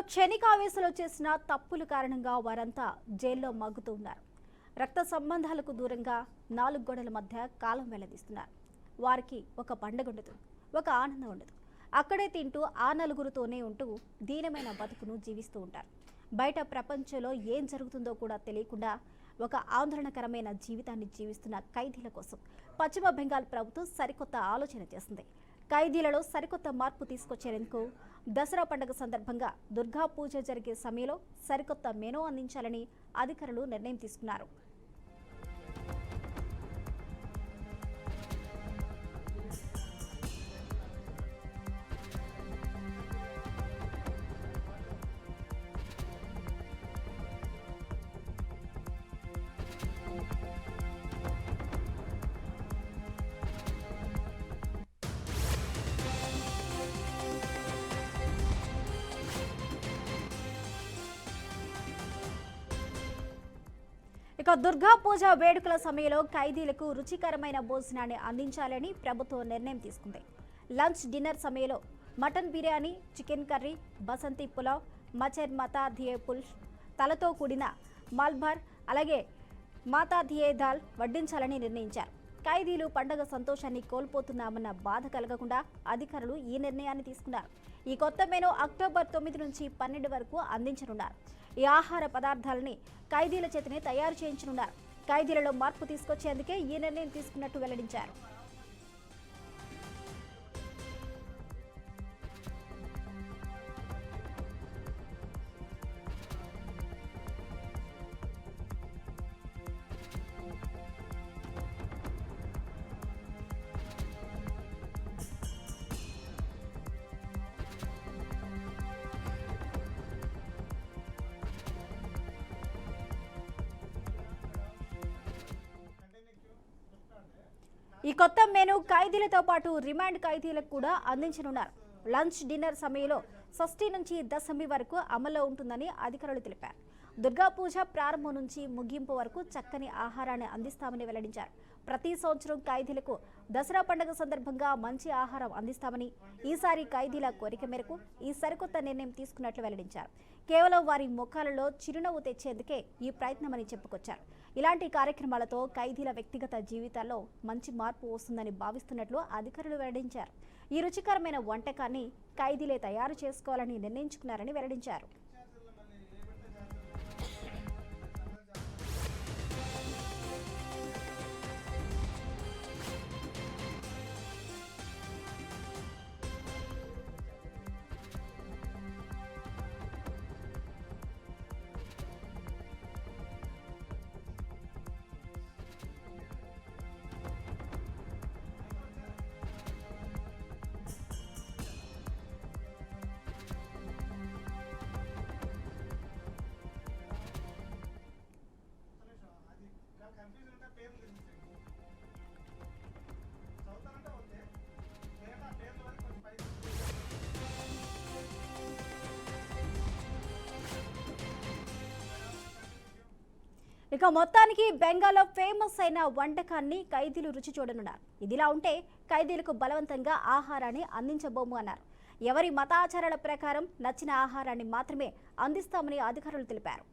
క్షణికావేశంలో చేసిన తప్పుల కారణంగా వారంతా జైల్లో మగ్గుతూ ఉన్నారు. రక్త సంబంధాలకు దూరంగా 4 గోడల మధ్య కాలం వెళ్లదీస్తున్నారు. వారికి ఒక పండుగ ఉండదు, ఒక ఆనందం ఉండదు. అక్కడే తింటూ ఆ నలుగురితోనే ఉంటూ దీనమైన బతుకును జీవిస్తూ ఉంటారు. బయట ప్రపంచంలో ఏం జరుగుతుందో కూడా తెలియకుండా ఒక ఆందోళనకరమైన జీవితాన్ని జీవిస్తున్న ఖైదీల కోసం పశ్చిమ బెంగాల్ ప్రభుత్వం సరికొత్త ఆలోచన చేసింది. ఖైదీలలో సరికొత్త మార్పు తీసుకొచ్చేందుకు దసరా పండుగ సందర్భంగా దుర్గా పూజ జరిగే సమయంలో సరికొత్త మెనూ అందించాలని అధికారులు నిర్ణయం తీసుకున్నారు. దుర్గా పూజ వేడుకల సమయంలో ఖైదీలకు రుచికరమైన భోజనాన్ని అందించాలని ప్రభుత్వం నిర్ణయం తీసుకుంది. లంచ్ డిన్నర్ సమయంలో mutton biryani, chicken curry, basanti pulao, మచర్ మాతా ధియే పుల్స్, తలతో కూడిన మాల్బార్, అలాగే మాతా ధియే దాల్ వడ్డించాలని నిర్ణయించారు. ఖైదీలు పండగ సంతోషాన్ని కోల్పోతున్నామన్న బాధ కలగకుండా అధికారులు ఈ నిర్ణయాన్ని తీసుకున్నారు. ఈ కొత్త మెనూ అక్టోబర్ 9 నుంచి 12 వరకు అందించనున్నారు. ఈ ఆహార పదార్థాలని ఖైదీల చేతనే తయారు చేయించనున్నారు. ఖైదీలలో మార్పు తీసుకొచ్చేందుకే ఈ నిర్ణయం తీసుకున్నట్టు వెల్లడించారు. ఈ కొత్త మెనూ ఖైదీలతో పాటు రిమాండ్ ఖైదీలకు కూడా అందించనున్నారు. లంచ్ డిన్నర్ సమయంలో షష్ఠి నుంచి దశమి వరకు అమల్లో ఉంటుందని అధికారులు తెలిపారు. దుర్గా పూజ ప్రారంభం నుంచి ముగింపు వరకు చక్కని ఆహారాన్ని అందిస్తామని వెల్లడించారు. ప్రతి సంవత్సరం ఖైదీలకు దసరా పండుగ సందర్భంగా మంచి ఆహారం అందిస్తామని, ఈసారి ఖైదీల కోరిక మేరకు ఈ సరికొత్త నిర్ణయం తీసుకున్నట్లు వెల్లడించారు. కేవలం వారి ముఖాలలో చిరునవ్వు తెచ్చేందుకే ఈ ప్రయత్నమని చెప్పుకొచ్చారు. ఇలాంటి కార్యక్రమాలతో ఖైదీల వ్యక్తిగత జీవితాల్లో మంచి మార్పు వస్తుందని భావిస్తున్నట్లు అధికారులు వెల్లడించారు. ఈ రుచికరమైన వంటకాన్ని ఖైదీలే తయారు చేసుకోవాలని నిర్ణయించుకున్నారని వెల్లడించారు. మొత్తానికి బెంగాల్లో ఫేమస్ అయిన వంటకాన్ని ఖైదీలు రుచి చూడనున్నారు. ఇదిలా ఉంటే ఖైదీలకు బలవంతంగా ఆహారాన్ని అందించబోము అన్నారు. ఎవరి మతాచారాల ప్రకారం నచ్చిన ఆహారాన్ని మాత్రమే అందిస్తామని అధికారులు తెలిపారు.